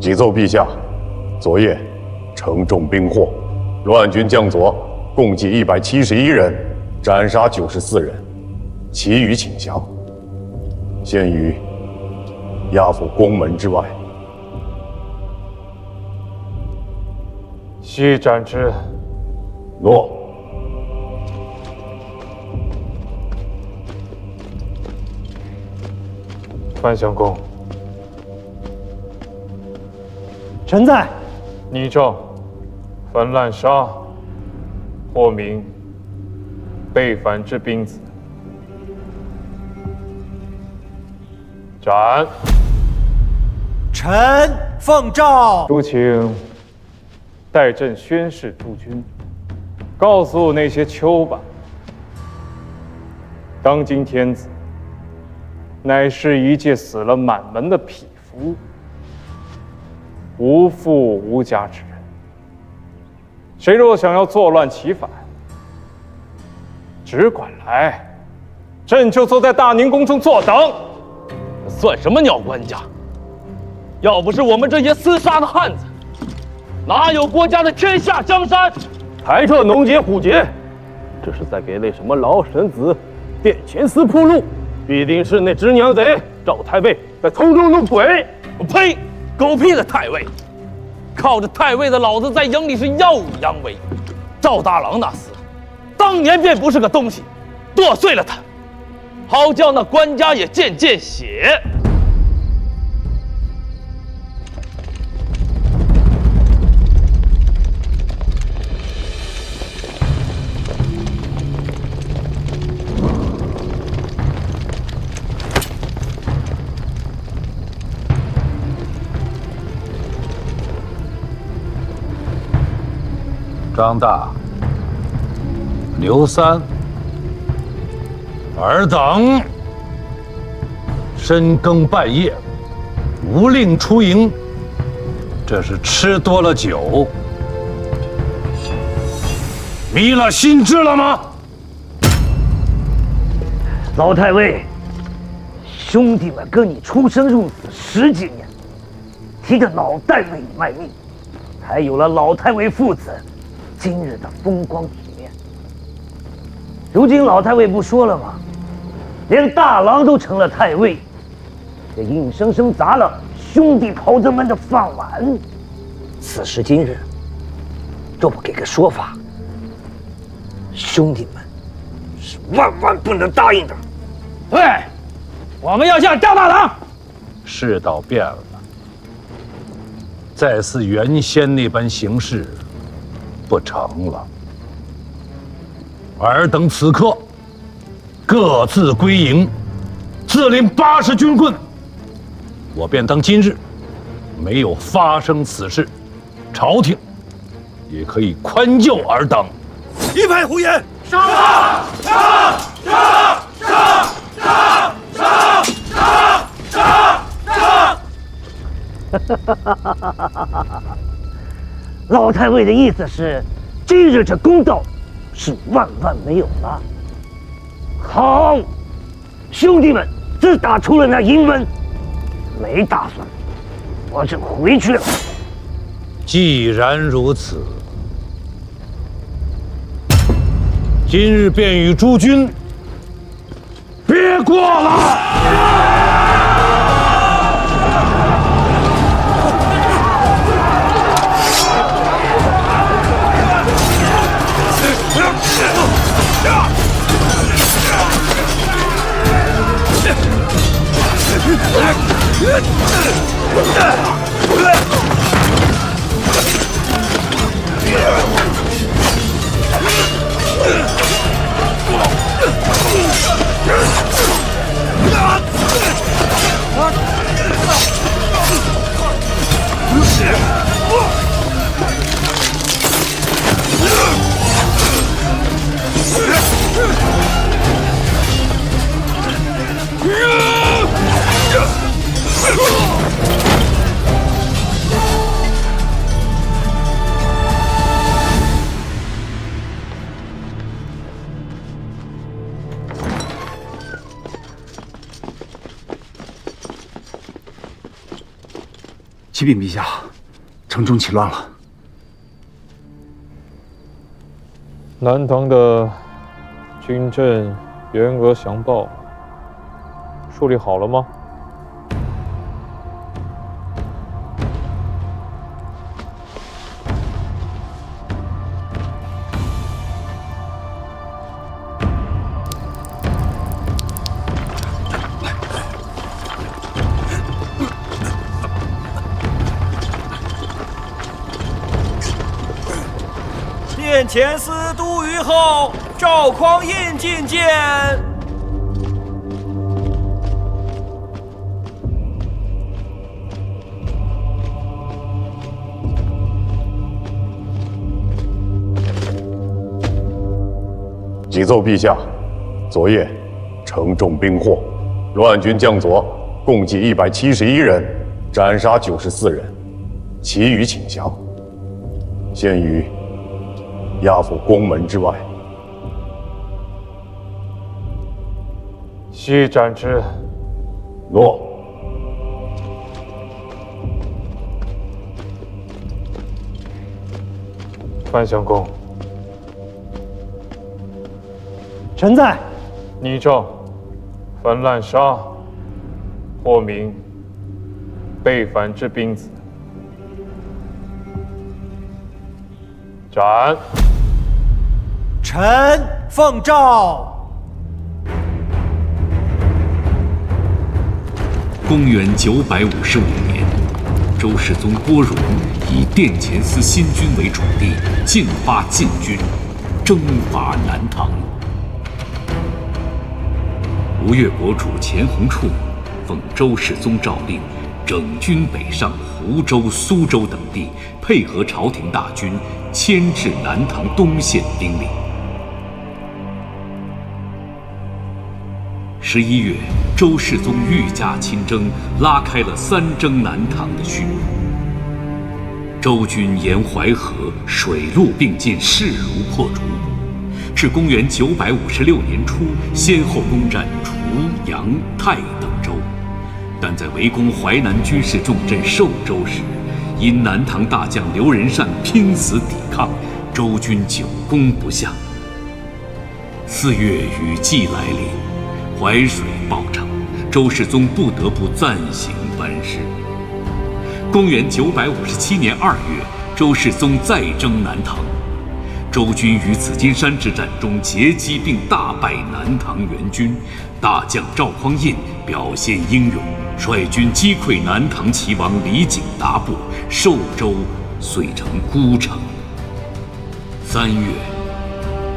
启奏陛下，昨夜城中兵祸，乱军将佐共计171人，斩杀94人，其余请降。现于押赴宫门之外。悉斩之。诺。范相公，臣在。拟正凡滥杀或明背反之兵子，斩。臣奉诏。诸请代朕宣示诸君，告诉那些丘吧，当今天子乃是一介死了满门的匹夫，无父无家之人。谁若想要作乱起反，只管来，朕就坐在大宁宫中坐等。算什么鸟官家？要不是我们这些厮杀的汉子，哪有国家的天下江山？抬撤农劫虎劫，这是在给那什么老臣子殿前司铺路，必定是那只娘贼赵太尉在从中弄鬼。呸！狗屁的太尉，靠着太尉的老子在营里是耀武扬威。赵大郎那厮，当年便不是个东西，剁碎了他，好叫那官家也见见血。张大、刘三尔等深更半夜无令出营，这是吃多了酒，迷了心智了吗？老太尉，兄弟们跟你出生入死10几年，替着老太尉卖命，才有了老太尉父子今日的风光体面。如今老太尉不说了吗？连大郎都成了太尉，这硬生生砸了兄弟袍子们的饭碗。此时今日，若不给个说法，兄弟们是万万不能答应的。对，我们要向赵大郎。世道变了，再似原先那般行事不成了。尔等此刻各自归营，自领80军棍，我便当今日没有发生此事，朝廷也可以宽宥尔等。一派胡言！杀！杀！杀！杀！杀！杀！杀！杀！杀！老太尉的意思是，今日这公道是万万没有了。好，兄弟们自打出了那营门，没打算，我就回去了。既然如此，今日便与诸君别过了。启禀陛下，城中起乱了。南唐的军阵员额详报，处理好了吗？殿前司都虞候赵匡胤觐见。启奏陛下，昨夜城中兵祸，乱军将佐共计171人，斩杀94人，其余请降。现于押赴宫门之外。悉斩之。诺。范相公，臣在。拟诏：凡滥杀或明背反之兵子，斩。臣奉诏。公元955年，周世宗郭荣以殿前司新君为主力，进发晋军，征伐南唐。吴越国主钱弘处奉周世宗诏令，整军北上湖州、苏州等地，配合朝廷大军，牵制南唐东线兵力。11月，周世宗愈加亲征，拉开了3征南唐的序幕。周军沿淮河水陆并进，势如破竹。至公元956年初，先后攻占滁、阳、泰等州，但在围攻淮南军事重镇寿州时，因南唐大将刘仁善拼死抵抗，周军久攻不下。4月雨季来临，淮水暴涨，周世宗不得不暂行班师。公元957年2月，周世宗再征南唐，周军于紫金山之战中截击并大败南唐援军，大将赵匡胤表现英勇，率军击溃南唐齐王李景达部，寿州遂成孤城。3月，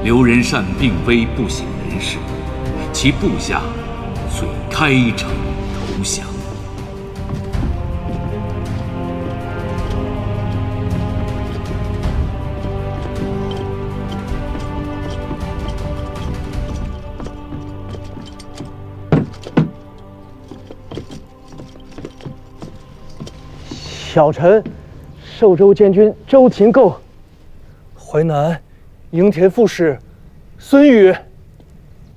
刘仁善病危不省人事，其部下遂开城投降。小臣，寿州监军周廷构，淮南营田副使孙宇，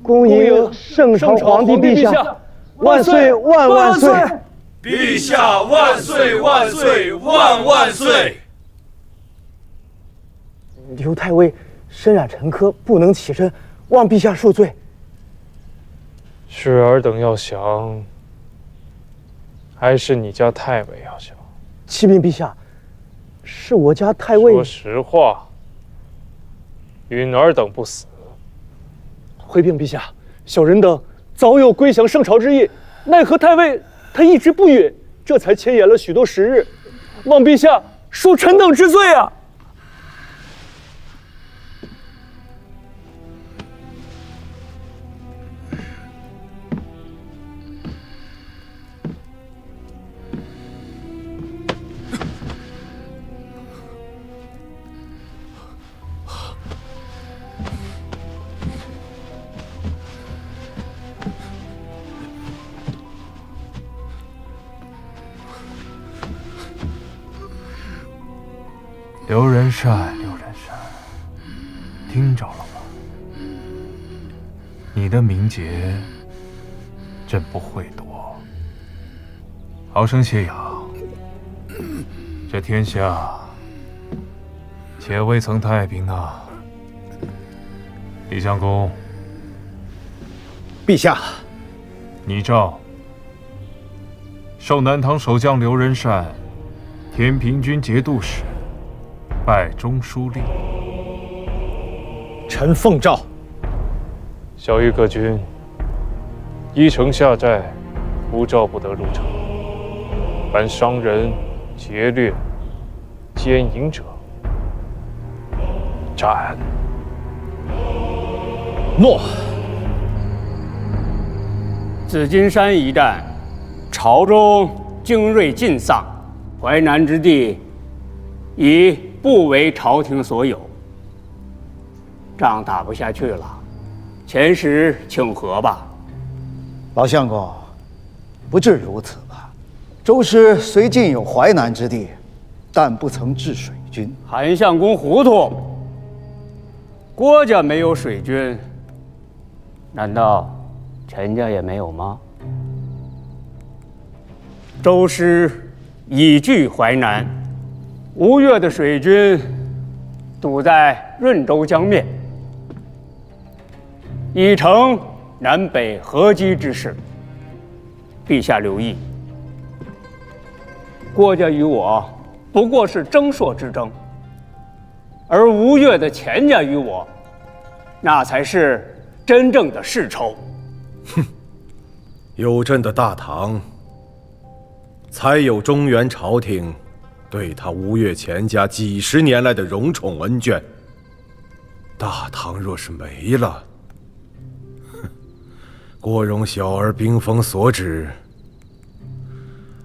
恭迎圣朝皇帝陛下，万岁万万岁！陛下万岁万岁万万岁！刘太尉身染沉疴，不能起身，望陛下恕罪。是尔等要降，还是你家太尉要降？启禀陛下，是我家太尉。说实话，允尔等不死。回禀陛下，小人等早有归降圣朝之意，奈何太尉他一直不允，这才牵延了许多时日，望陛下恕臣等之罪啊！刘仁善，刘仁善，听着了吗？你的名节，朕不会夺。好生歇养，这天下且未曾太平呐。李相公，陛下，拟诏授南唐守将刘仁善天平军节度使，拜中书令。臣奉诏。小谕各军，依城下寨，无诏不得入城。凡伤人、劫掠、奸淫者，斩。诺。紫金山一战，朝中精锐尽丧，淮南之地已不为朝廷所有，仗打不下去了，遣使请和吧。老相公，不至如此吧？周师虽尽有淮南之地，但不曾置水军。韩相公糊涂，郭家没有水军，难道陈家也没有吗？周师已据淮南，吴越的水军堵在润州江面，已成南北合击之势。陛下留意，郭家与我不过是争硕之争，而吴越的钱家与我，那才是真正的世仇。哼，有朕的大唐，才有中原朝廷对他吴越钱家几十年来的荣宠恩眷。大唐若是没了，哼，郭荣小儿兵锋所指，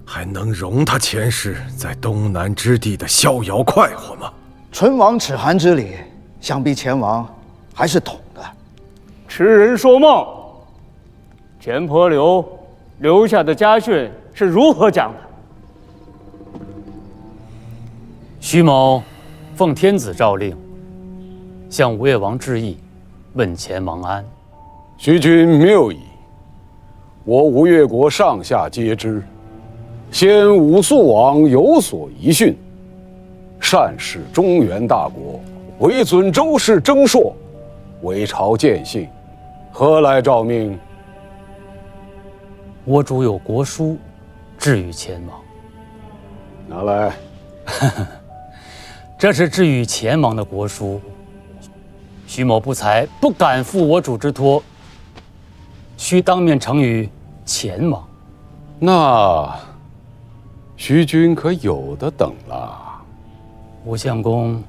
还能容他前世在东南之地的逍遥快活吗？唇亡齿寒之礼，想必钱王还是懂的。痴人说梦。钱婆刘留下的家训是如何讲的？徐某奉天子诏令，向吴越王致意，问钱王安。徐君谬矣。我吴越国上下皆知，先武肃王有所遗训，善使中原大国，唯尊周氏征硕，为朝见信，何来诏命？我主有国书，致与钱王。拿来。这是致与钱王的国书，徐某不才，不敢负我主之托，须当面呈与钱王。那徐君可有的等了。吴相公，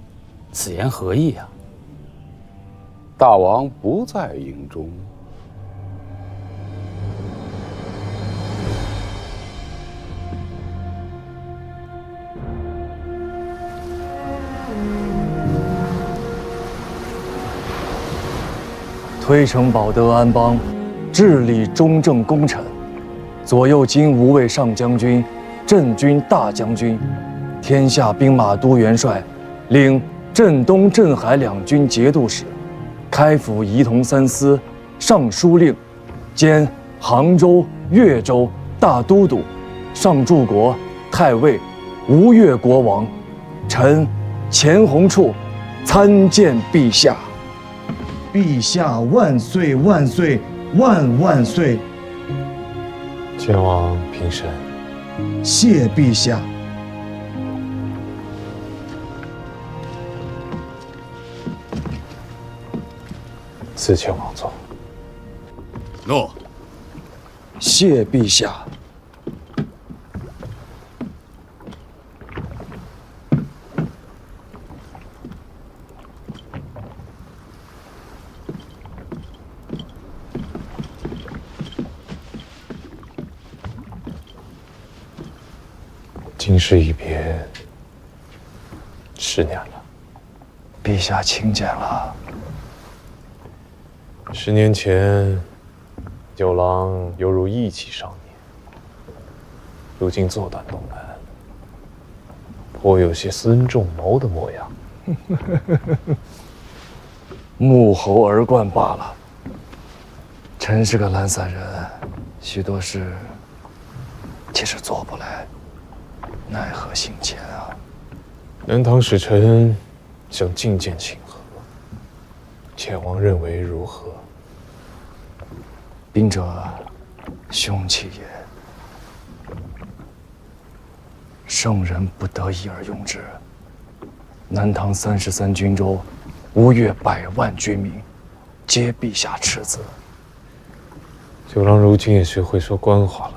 此言何意啊？大王不在营中。推诚保德安邦，治理中正功臣，左右金吾卫上将军、镇军大将军，天下兵马都元帅，领镇东、镇海两军节度使，开府仪同三司、尚书令，兼杭州、越州大都督、上柱国、太尉、吴越国王，臣钱弘处参见陛下。陛下万岁万岁万万岁！前王平身。谢陛下。赐前王座。诺。谢陛下。今世一别10年了。陛下请柬了。10年前，九郎犹如义气少年，如今坐断东南，颇有些孙仲谋的模样。沐猴而冠罢了。臣是个懒散人，许多事其实做不来，奈何行钱啊！南唐使臣想觐见请和，前王认为如何？兵者，凶器也。圣人不得已而用之。南唐33军州，吴越100万军民，皆陛下赤子。九郎如今也学会说官话了。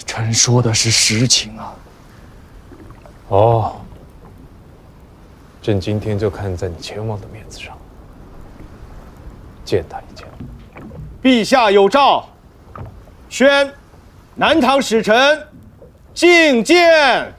臣说的是实情啊。哦，朕今天就看在你前王的面子上，见他一见。陛下有诏，宣南唐使臣觐见。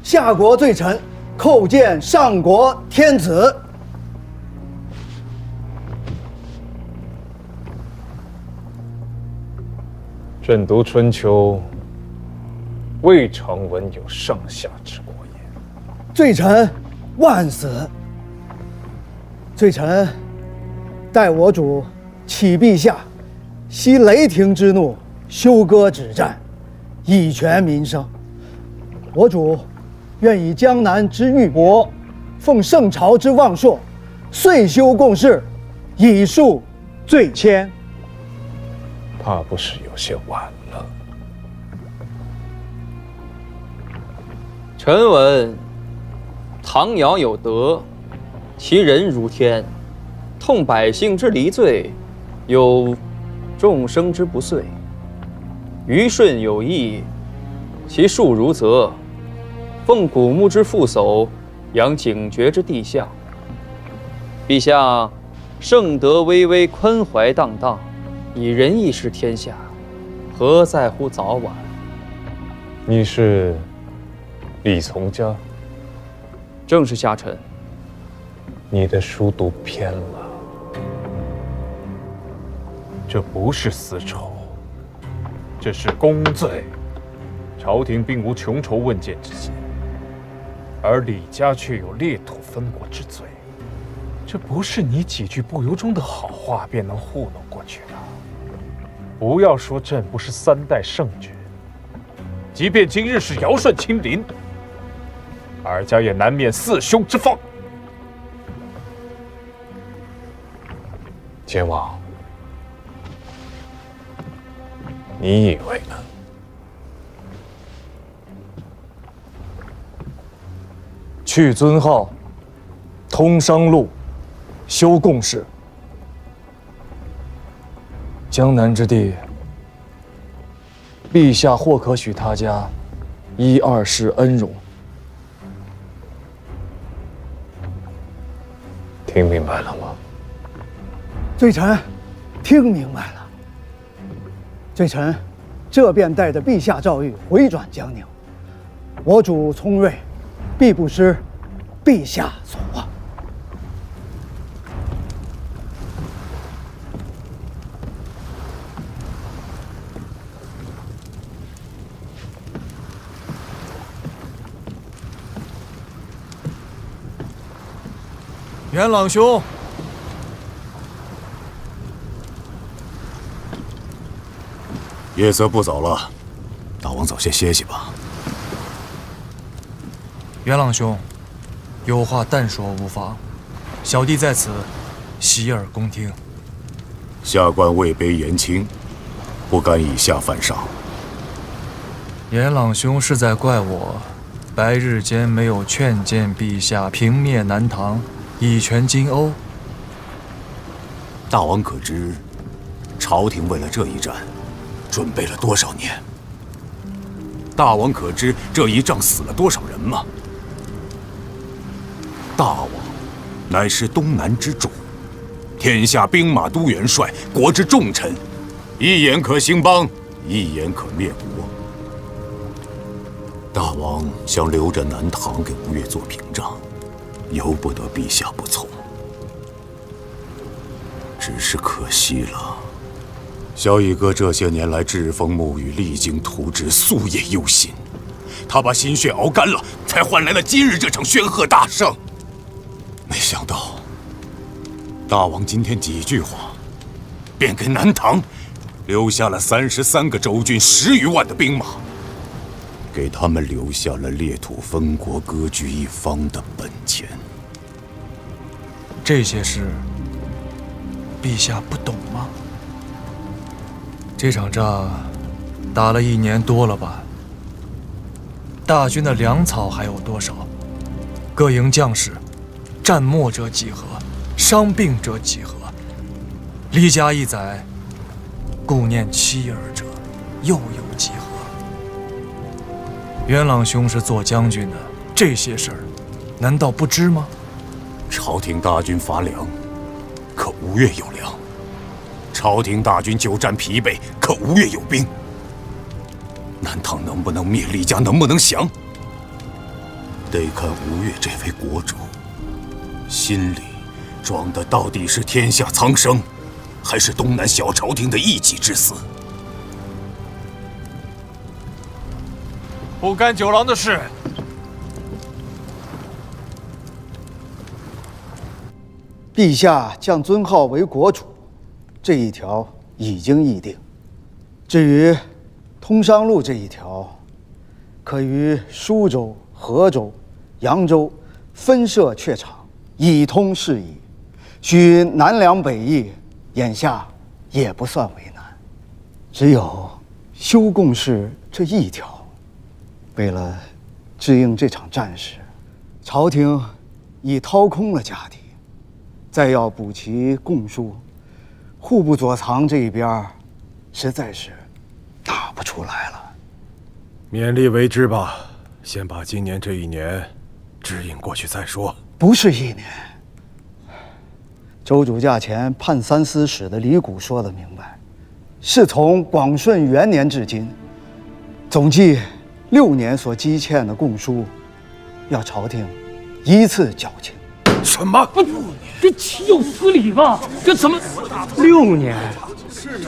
下国罪臣叩见上国天子。朕读春秋，未尝闻有上下之国也。罪臣万死。罪臣待我主启陛下，息雷霆之怒，休割止战，以全民生。我主愿以江南之玉帛，奉圣朝之望朔，岁修共事，以恕罪愆。怕不是有些晚了。臣闻唐尧有德，其人如天，痛百姓之离罪，有众生之不遂。虞舜有义，其术如泽，奉古木之父叟，养警觉之帝相。陛下圣德巍巍，宽怀荡荡，以仁义治天下，何在乎早晚？你是李从家？正是下臣。你的书读偏了，这不是私仇，这是公罪。朝廷并无穷仇问谏之心，而李家却有裂土分国之罪。这不是你几句不由衷的好话便能糊弄过去的。不要说朕不是3代圣君，即便今日是尧舜亲临，尔家也难免四兄之风。前王，你以为呢？去尊号，通商路，修共事。江南之地，陛下或可许他家1、2世恩荣。听明白了吗？罪臣听明白了。罪臣这便带着陛下诏谕回转江宁。我主聪睿，必不失陛下所望。元朗兄，夜色不早了，大王早些歇息吧。元朗兄，有话但说无妨，小弟在此洗耳恭听。下官位卑言轻，不敢以下犯上。元朗兄是在怪我白日间没有劝谏陛下平灭南唐，以全金瓯。大王可知，朝廷为了这一战，准备了多少年？大王可知这一仗死了多少人吗？大王乃是东南之主，天下兵马都元帅，国之重臣，一言可兴邦，一言可灭国。大王想留着南唐给吴越做屏障，由不得陛下不从。只是可惜了，萧逸哥这些年来栉风沐雨，励精图治，夙夜忧心。他把心血熬干了，才换来了今日这场宣赫大胜。没想到，大王今天几句话，便给南唐留下了33个州郡10余万的兵马，给他们留下了裂土分国、割据一方的本钱。这些事，陛下不懂吗？这场仗打了1年多了吧？大军的粮草还有多少？各营将士，战没者几何？伤病者几何？离家一载，顾念妻儿者又有几何？元朗兄是做将军的，这些事儿，难道不知吗？朝廷大军乏粮，可吴越有粮；朝廷大军久战疲惫，可吴越有兵。南唐能不能灭，李家能不能降，得看吴越这位国主心里装的到底是天下苍生，还是东南小朝廷的一己之私。不干九郎的事。陛下降尊号为国主，这一条已经议定。至于通商路这一条，可于舒州、河州、扬州分设榷场，以通事宜。许南粮北易，眼下也不算为难。只有修贡事这一条，为了支应这场战事，朝廷已掏空了家底。再要补齐贡书，户部左藏这一边，实在是打不出来了。勉力为之吧，先把今年这1年支应过去再说。不是1年。周主驾前判三司使的李谷说得明白，是从广顺元年至今，总计6年所积欠的贡书，要朝廷依次缴清。什么？这岂有此理吧？这怎么？6年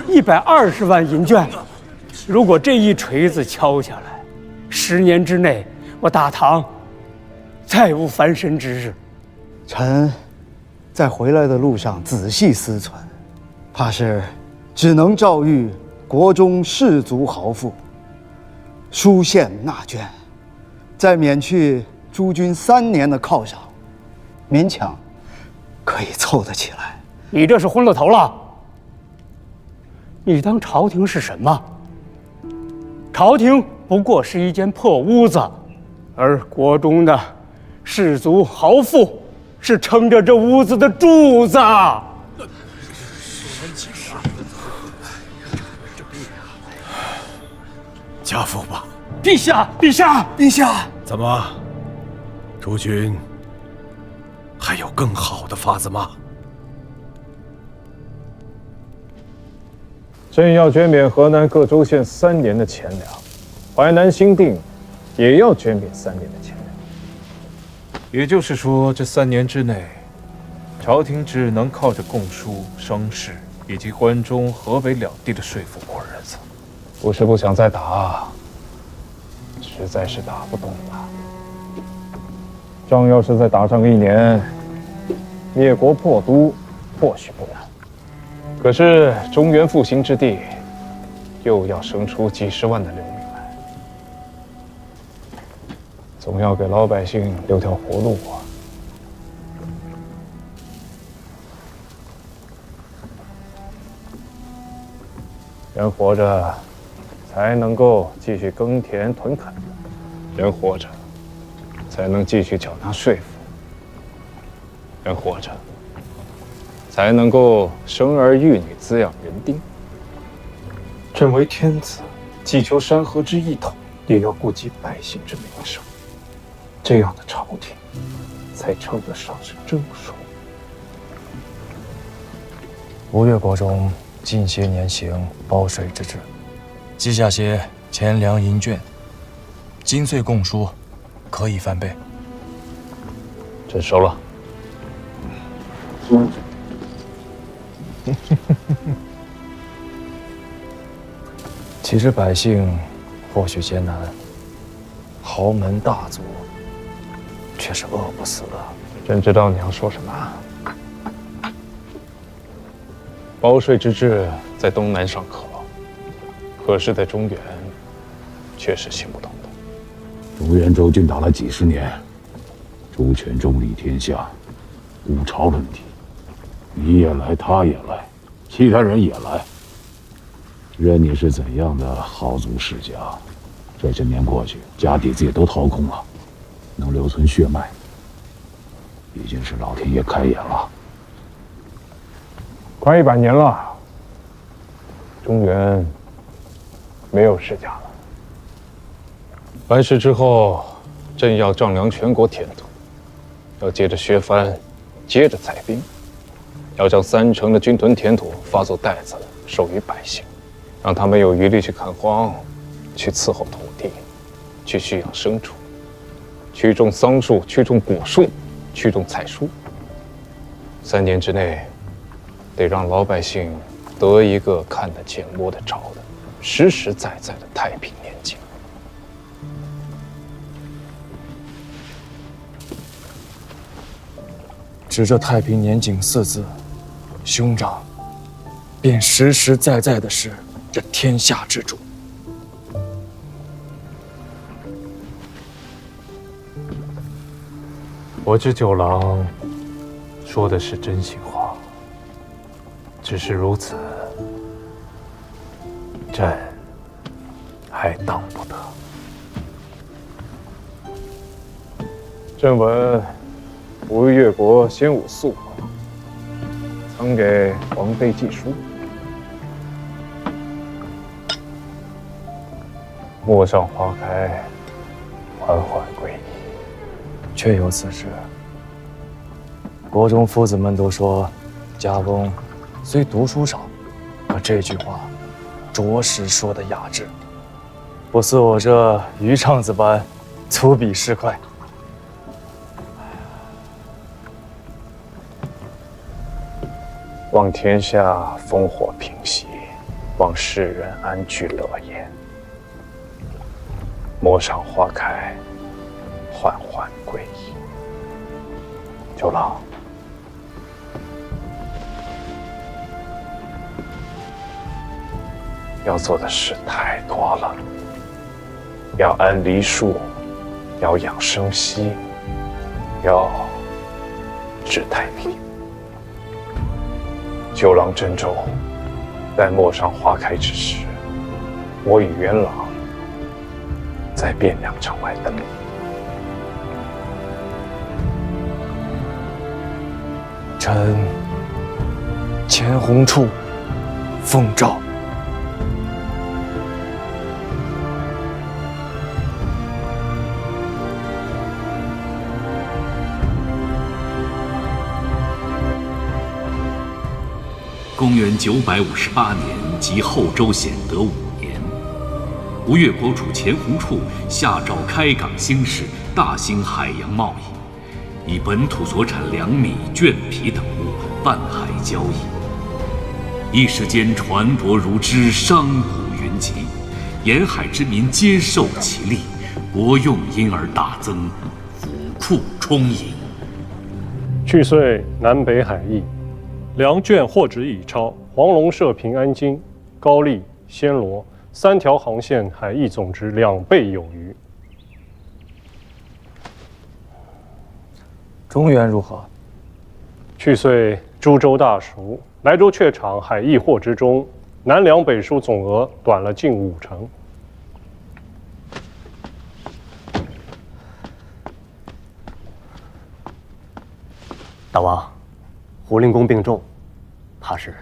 ，120万银绢，如果这一锤子敲下来，10年之内，我大唐再无翻身之日。臣在回来的路上仔细思忖，怕是只能诏谕国中士族豪富，书县纳捐，再免去诸军3年的犒赏，勉强可以凑得起来。你这是昏了头了！你当朝廷是什么？朝廷不过是一间破屋子，而国中的士族豪富是撑着这屋子的柱子。加父吧。陛下，陛下，陛下！怎么，诸君还有更好的法子吗？朕要捐免河南各州县3年的钱粮，淮南新定也要捐免3年的钱粮。也就是说，这3年之内，朝廷只能靠着贡书、商事以及关中、河北两地的税赋过日子。不是不想再打，实在是打不动了。仗要是再打上1年，灭国破都，或许不难。可是中原复兴之地，又要生出几10万的流民来，总要给老百姓留条活路啊！人活着，才能够继续耕田屯垦；人活着，才能继续缴纳税赋；人活着，才能够生儿育女，滋养人丁。朕为天子，既求山河之一统，也要顾及百姓之民生。这样的朝廷，才称得上是正数。吴越国中近些年行包税之制，记下些钱粮银绢，金岁贡书，可以翻倍。朕收了。其实百姓或许艰难，豪门大族却是饿不死的。朕知道你要说什么。包税之制在东南尚可，可是在中原，却是行不通的。中原周郡打了几十年，主权重理天下，五朝轮替，你也来，他也来，其他人也来。任你是怎样的豪族世家，这些年过去，家底子也都掏空了，能留存血脉，已经是老天爷开眼了。快100年了，中原没有世家了。完事之后，朕要丈量全国田土，要接着削藩，接着裁兵，要将30%的军屯田土发作袋子，授予百姓，让他们有余力去垦荒，去伺候土地，去蓄养牲畜，去种桑树，去种果树，去种菜蔬。3年之内，得让老百姓得一个看得见、摸得着的、实实在在的太平年景。指着太平年景4字，兄长便实实在在的是这天下之主。我知九郎说的是真心话，只是如此，朕还当不得。朕闻吴越国先武肃王曾给皇妃寄书，陌上花开，缓缓归矣。确有此事。国中夫子们都说，家翁虽读书少，可这句话着实说得雅致，不似我这鱼肠子般粗鄙市侩。望天下烽火平息，望世人安居乐业。陌上花开，缓缓归矣。九郎，要做的事太多了，要安梨树，要养生息，要治太平。九郎珍重，待陌上花开之时，我与元朗在汴梁城外等你。臣钱弘处奉诏。公元958年即后周显德5年，吴越国主钱弘处下诏开港兴市，大兴海洋贸易，以本土所产粮米、绢皮等物泛海交易。一时间船舶如织，商贾云集，沿海之民皆受其利，国用因而大增，府库充盈。去岁南北海役，粮绢货值已超黄龙社平安京、高丽、暹罗3条航线海役总值2倍有余。中原如何？去岁株洲大熟，莱州榷场海役货值中，南粮北输总额短了近50%。大王，胡令公病重，怕是